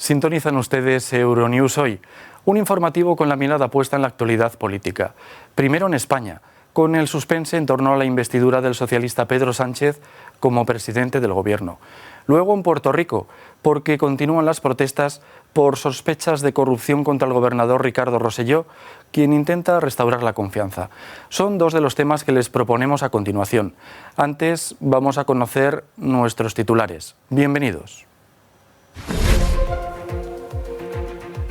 Sintonizan ustedes Euronews Hoy, un informativo con la mirada puesta en la actualidad política. Primero en España, con el suspense en torno a la investidura del socialista Pedro Sánchez como presidente del Gobierno. Luego en Puerto Rico, porque continúan las protestas por sospechas de corrupción contra el gobernador Ricardo Rosselló, quien intenta restaurar la confianza. Son dos de los temas que les proponemos a continuación. Antes vamos a conocer nuestros titulares. Bienvenidos.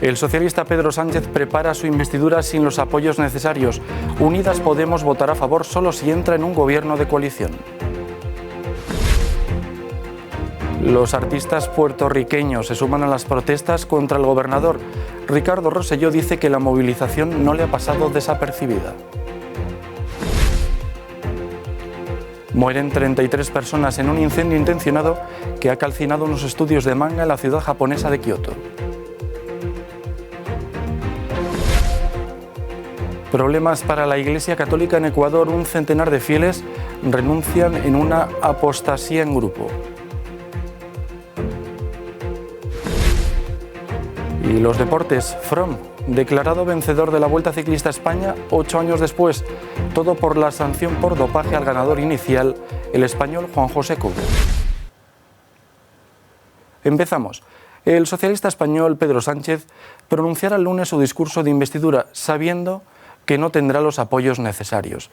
El socialista Pedro Sánchez prepara su investidura sin los apoyos necesarios. Unidas Podemos votará a favor solo si entra en un gobierno de coalición. Los artistas puertorriqueños se suman a las protestas contra el gobernador. Ricardo Rosselló dice que la movilización no le ha pasado desapercibida. Mueren 33 personas en un incendio intencionado que ha calcinado unos estudios de manga en la ciudad japonesa de Kioto. Problemas para la Iglesia Católica en Ecuador. Un centenar de fieles renuncian en una apostasía en grupo. Y los deportes. Froome, declarado vencedor de la Vuelta Ciclista a España 8 años después. Todo por la sanción por dopaje al ganador inicial, el español Juan José Cobo. Empezamos. El socialista español Pedro Sánchez pronunciará el lunes su discurso de investidura, sabiendo que no tendrá los apoyos necesarios.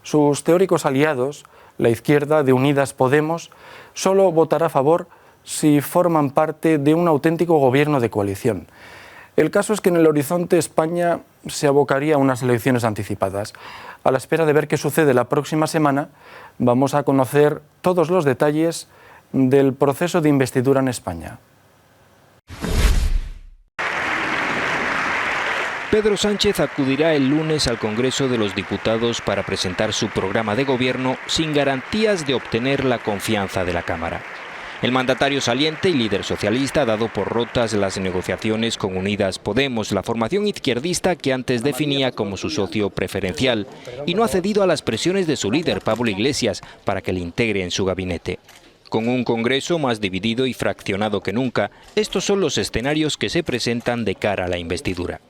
Sus teóricos aliados, la izquierda de Unidas Podemos, solo votará a favor si forman parte de un auténtico gobierno de coalición. El caso es que en el horizonte España se abocaría a unas elecciones anticipadas. A la espera de ver qué sucede la próxima semana, vamos a conocer todos los detalles del proceso de investidura en España. Pedro Sánchez acudirá el lunes al Congreso de los Diputados para presentar su programa de gobierno sin garantías de obtener la confianza de la Cámara. El mandatario saliente y líder socialista ha dado por rotas las negociaciones con Unidas Podemos, la formación izquierdista que antes definía como su socio preferencial, y no ha cedido a las presiones de su líder, Pablo Iglesias, para que le integre en su gabinete. Con un Congreso más dividido y fraccionado que nunca, estos son los escenarios que se presentan de cara a la investidura.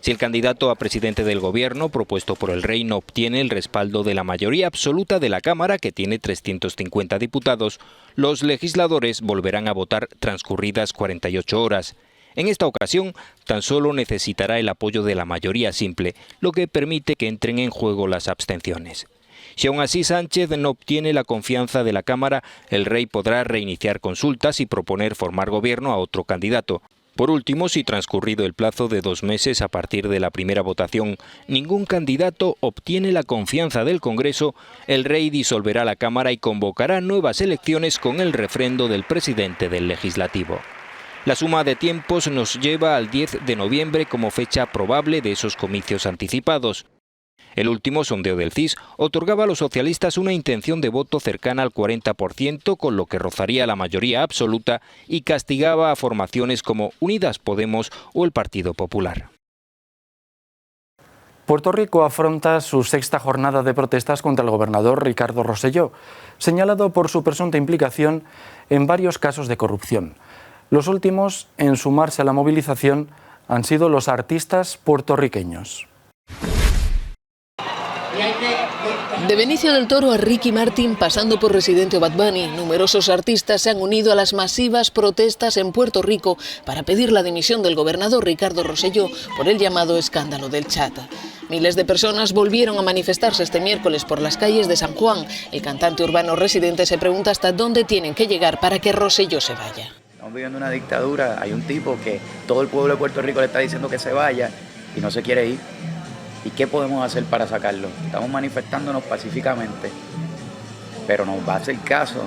Si el candidato a presidente del gobierno propuesto por el Rey no obtiene el respaldo de la mayoría absoluta de la Cámara, que tiene 350 diputados, los legisladores volverán a votar transcurridas 48 horas. En esta ocasión, tan solo necesitará el apoyo de la mayoría simple, lo que permite que entren en juego las abstenciones. Si aún así Sánchez no obtiene la confianza de la Cámara, el Rey podrá reiniciar consultas y proponer formar gobierno a otro candidato. Por último, si transcurrido el plazo de 2 meses a partir de la primera votación, ningún candidato obtiene la confianza del Congreso, el Rey disolverá la Cámara y convocará nuevas elecciones con el refrendo del presidente del Legislativo. La suma de tiempos nos lleva al 10 de noviembre como fecha probable de esos comicios anticipados. El último sondeo del CIS otorgaba a los socialistas una intención de voto cercana al 40%, con lo que rozaría la mayoría absoluta, y castigaba a formaciones como Unidas Podemos o el Partido Popular. Puerto Rico afronta su 6ª jornada de protestas contra el gobernador Ricardo Rosselló, señalado por su presunta implicación en varios casos de corrupción. Los últimos en sumarse a la movilización han sido los artistas puertorriqueños. De Benicio del Toro a Ricky Martin, pasando por Residente o Bad Bunny, numerosos artistas se han unido a las masivas protestas en Puerto Rico para pedir la dimisión del gobernador Ricardo Rosselló por el llamado escándalo del chat. Miles de personas volvieron a manifestarse este miércoles por las calles de San Juan. El cantante urbano Residente se pregunta hasta dónde tienen que llegar para que Rosselló se vaya. Estamos viviendo una dictadura, hay un tipo que todo el pueblo de Puerto Rico le está diciendo que se vaya y no se quiere ir. ¿Y qué podemos hacer para sacarlo? Estamos manifestándonos pacíficamente, pero nos va a hacer caso.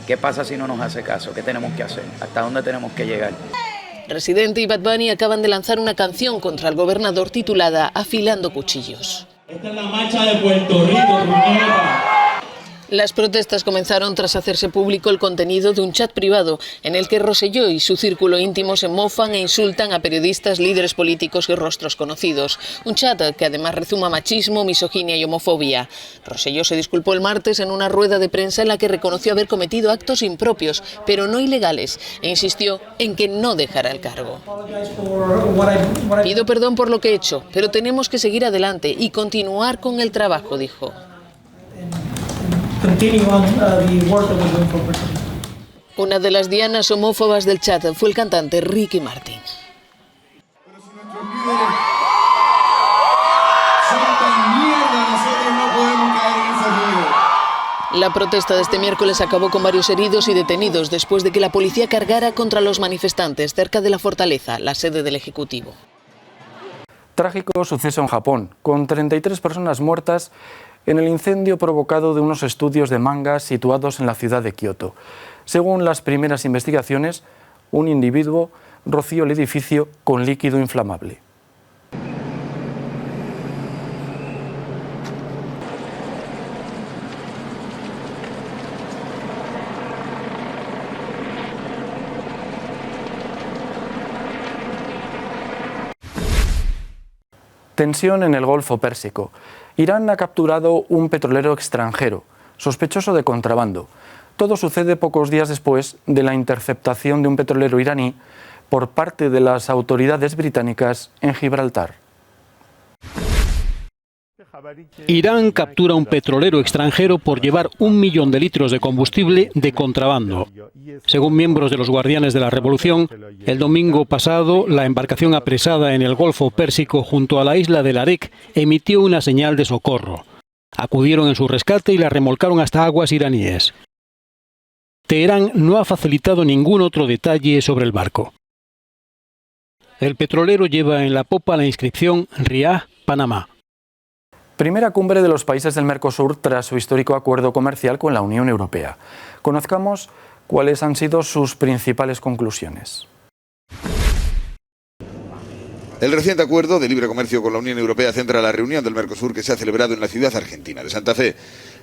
¿Qué pasa si no nos hace caso? ¿Qué tenemos que hacer? ¿Hasta dónde tenemos que llegar? Residente y Bad Bunny acaban de lanzar una canción contra el gobernador titulada Afilando Cuchillos. Esta es la marcha de Puerto Rico, puñeta. Las protestas comenzaron tras hacerse público el contenido de un chat privado en el que Rosselló y su círculo íntimo se mofan e insultan a periodistas, líderes políticos y rostros conocidos. Un chat que además rezuma machismo, misoginia y homofobia. Rosselló se disculpó el martes en una rueda de prensa en la que reconoció haber cometido actos impropios, pero no ilegales, e insistió en que no dejará el cargo. Pido perdón por lo que he hecho, pero tenemos que seguir adelante y continuar con el trabajo, dijo. Una de las dianas homófobas del chat fue el cantante Ricky Martin. La protesta de este miércoles acabó con varios heridos y detenidos después de que la policía cargara contra los manifestantes cerca de la fortaleza, la sede del Ejecutivo. Trágico suceso en Japón, con 33 personas muertas en el incendio provocado de unos estudios de manga situados en la ciudad de Kioto. Según las primeras investigaciones, un individuo roció el edificio con líquido inflamable. Tensión en el Golfo Pérsico. Irán ha capturado un petrolero extranjero, sospechoso de contrabando. Todo sucede pocos días después de la interceptación de un petrolero iraní por parte de las autoridades británicas en Gibraltar. Irán captura un petrolero extranjero por llevar 1 millón de litros de combustible de contrabando. Según miembros de los Guardianes de la Revolución, el domingo pasado, la embarcación apresada en el Golfo Pérsico junto a la isla de Larek emitió una señal de socorro. Acudieron en su rescate y la remolcaron hasta aguas iraníes. Teherán no ha facilitado ningún otro detalle sobre el barco. El petrolero lleva en la popa la inscripción Riad, Panamá. Primera cumbre de los países del Mercosur tras su histórico acuerdo comercial con la Unión Europea. Conozcamos cuáles han sido sus principales conclusiones. El reciente acuerdo de libre comercio con la Unión Europea centra la reunión del Mercosur que se ha celebrado en la ciudad argentina de Santa Fe.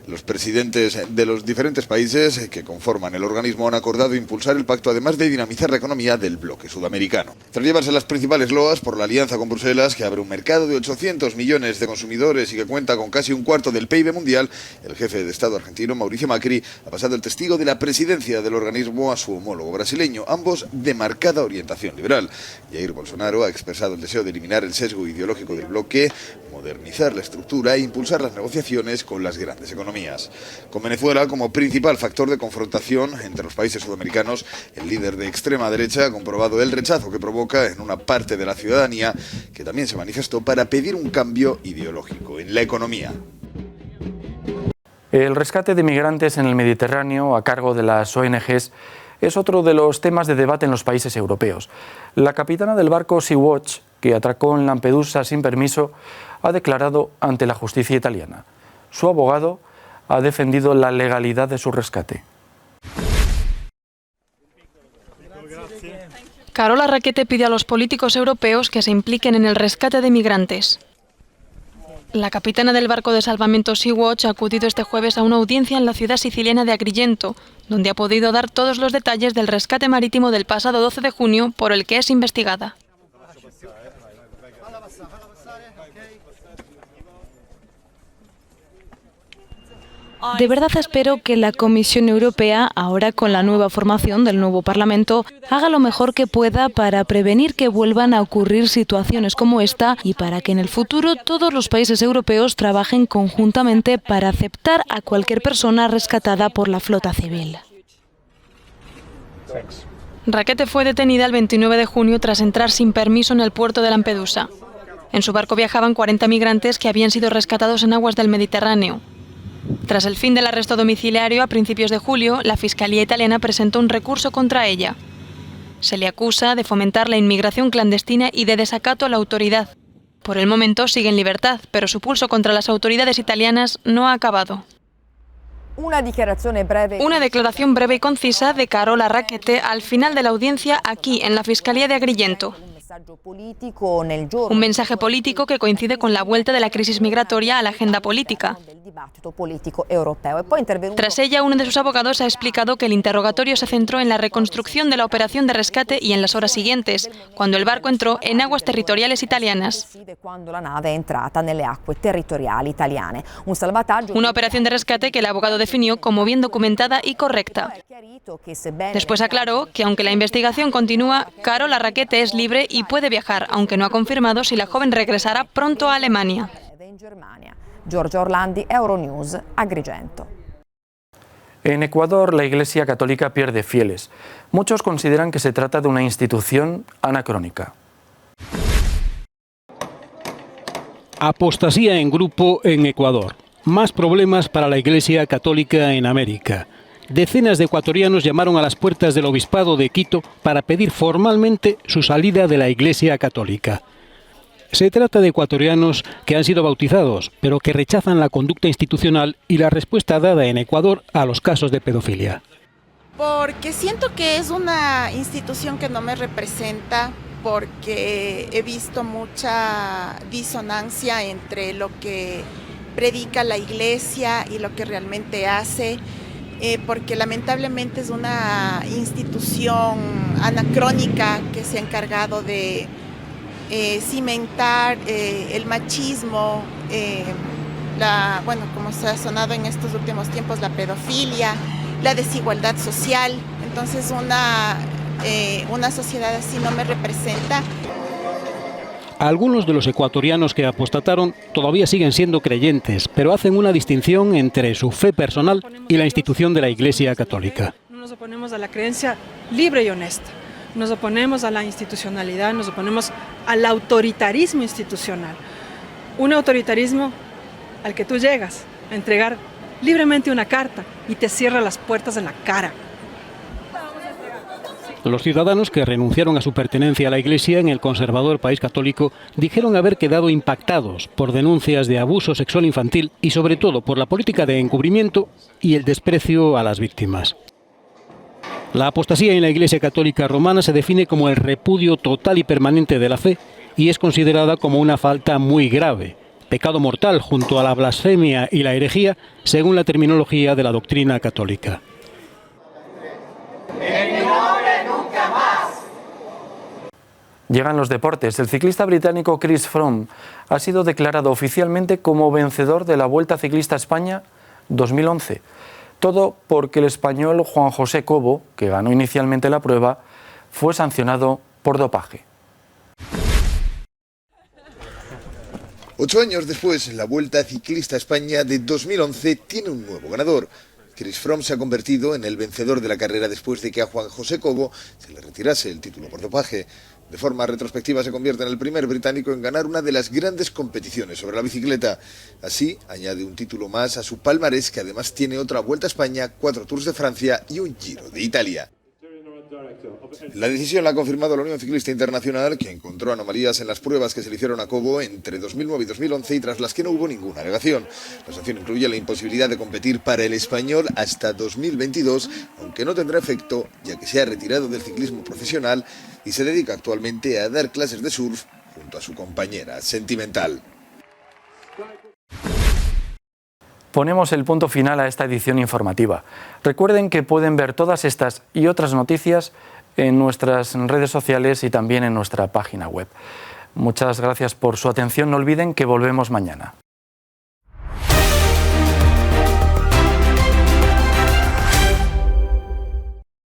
Los presidentes de los diferentes países que conforman el organismo han acordado impulsar el pacto, además de dinamizar la economía del bloque sudamericano. Tras llevarse las principales loas por la alianza con Bruselas, que abre un mercado de 800 millones de consumidores y que cuenta con casi un cuarto del PIB mundial, el jefe de Estado argentino, Mauricio Macri, ha pasado el testigo de la presidencia del organismo a su homólogo brasileño, ambos de marcada orientación liberal. Jair Bolsonaro ha expresado el deseo de eliminar el sesgo ideológico del bloque, modernizar la estructura e impulsar las negociaciones con las grandes economías. Con Venezuela como principal factor de confrontación entre los países sudamericanos, el líder de extrema derecha ha comprobado el rechazo que provoca en una parte de la ciudadanía que también se manifestó para pedir un cambio ideológico en la economía. El rescate de migrantes en el Mediterráneo a cargo de las ONGs es otro de los temas de debate en los países europeos. La capitana del barco Sea-Watch, que atracó en Lampedusa sin permiso, ha declarado ante la justicia italiana. Su abogado ha defendido la legalidad de su rescate. Carola Rackete pide a los políticos europeos que se impliquen en el rescate de migrantes. La capitana del barco de salvamento Sea-Watch ha acudido este jueves a una audiencia en la ciudad siciliana de Agrigento, donde ha podido dar todos los detalles del rescate marítimo del pasado 12 de junio por el que es investigada. De verdad espero que la Comisión Europea, ahora con la nueva formación del nuevo Parlamento, haga lo mejor que pueda para prevenir que vuelvan a ocurrir situaciones como esta y para que en el futuro todos los países europeos trabajen conjuntamente para aceptar a cualquier persona rescatada por la flota civil. Rackete fue detenida el 29 de junio tras entrar sin permiso en el puerto de Lampedusa. En su barco viajaban 40 migrantes que habían sido rescatados en aguas del Mediterráneo. Tras el fin del arresto domiciliario a principios de julio, la Fiscalía italiana presentó un recurso contra ella. Se le acusa de fomentar la inmigración clandestina y de desacato a la autoridad. Por el momento sigue en libertad, pero su pulso contra las autoridades italianas no ha acabado. Una declaración breve y concisa de Carola Rackete al final de la audiencia aquí, en la Fiscalía de Agrigento. Un mensaje político que coincide con la vuelta de la crisis migratoria a la agenda política. Tras ella, uno de sus abogados ha explicado que el interrogatorio se centró en la reconstrucción de la operación de rescate y en las horas siguientes, cuando el barco entró en aguas territoriales italianas. Una operación de rescate que el abogado definió como bien documentada y correcta. Después aclaró que aunque la investigación continúa, Carola Rackete es libre y puede viajar, aunque no ha confirmado si la joven regresará pronto a Alemania. Giorgio Orlandi, Euronews, Agrigento. En Ecuador, la Iglesia Católica pierde fieles. Muchos consideran que se trata de una institución anacrónica. Apostasía en grupo en Ecuador. Más problemas para la Iglesia Católica en América. Decenas de ecuatorianos llamaron a las puertas del Obispado de Quito para pedir formalmente su salida de la Iglesia Católica. Se trata de ecuatorianos que han sido bautizados, pero que rechazan la conducta institucional y la respuesta dada en Ecuador a los casos de pedofilia. Porque siento que es una institución que no me representa, porque he visto mucha disonancia entre lo que predica la Iglesia y lo que realmente hace, porque lamentablemente es una institución anacrónica que se ha encargado de cimentar el machismo, como se ha sonado en estos últimos tiempos, la pedofilia, la desigualdad social. Entonces una sociedad así no me representa. Algunos de los ecuatorianos que apostataron todavía siguen siendo creyentes, pero hacen una distinción entre su fe personal y la institución de la Iglesia Católica. No nos oponemos a la creencia libre y honesta. Nos oponemos a la institucionalidad, nos oponemos al autoritarismo institucional. Un autoritarismo al que tú llegas a entregar libremente una carta y te cierra las puertas en la cara. Los ciudadanos que renunciaron a su pertenencia a la Iglesia en el conservador país católico dijeron haber quedado impactados por denuncias de abuso sexual infantil y sobre todo por la política de encubrimiento y el desprecio a las víctimas. La apostasía en la Iglesia Católica Romana se define como el repudio total y permanente de la fe y es considerada como una falta muy grave, pecado mortal junto a la blasfemia y la herejía, según la terminología de la doctrina católica. Llegan los deportes. El ciclista británico Chris Froome ha sido declarado oficialmente como vencedor de la Vuelta Ciclista a España 2011. Todo porque el español Juan José Cobo, que ganó inicialmente la prueba, fue sancionado por dopaje. 8 años después, la Vuelta Ciclista a España de 2011 tiene un nuevo ganador. Chris Froome se ha convertido en el vencedor de la carrera después de que a Juan José Cobo se le retirase el título por dopaje. De forma retrospectiva se convierte en el primer británico en ganar una de las grandes competiciones sobre la bicicleta. Así, añade un título más a su palmarés, que además tiene otra Vuelta a España, 4 Tours de Francia y un Giro de Italia. La decisión la ha confirmado la Unión Ciclista Internacional, que encontró anomalías en las pruebas que se le hicieron a Cobo entre 2009 y 2011 y tras las que no hubo ninguna alegación. La sanción incluye la imposibilidad de competir para el español hasta 2022, aunque no tendrá efecto ya que se ha retirado del ciclismo profesional y se dedica actualmente a dar clases de surf junto a su compañera sentimental. Ponemos el punto final a esta edición informativa. Recuerden que pueden ver todas estas y otras noticias en nuestras redes sociales y también en nuestra página web. Muchas gracias por su atención. No olviden que volvemos mañana.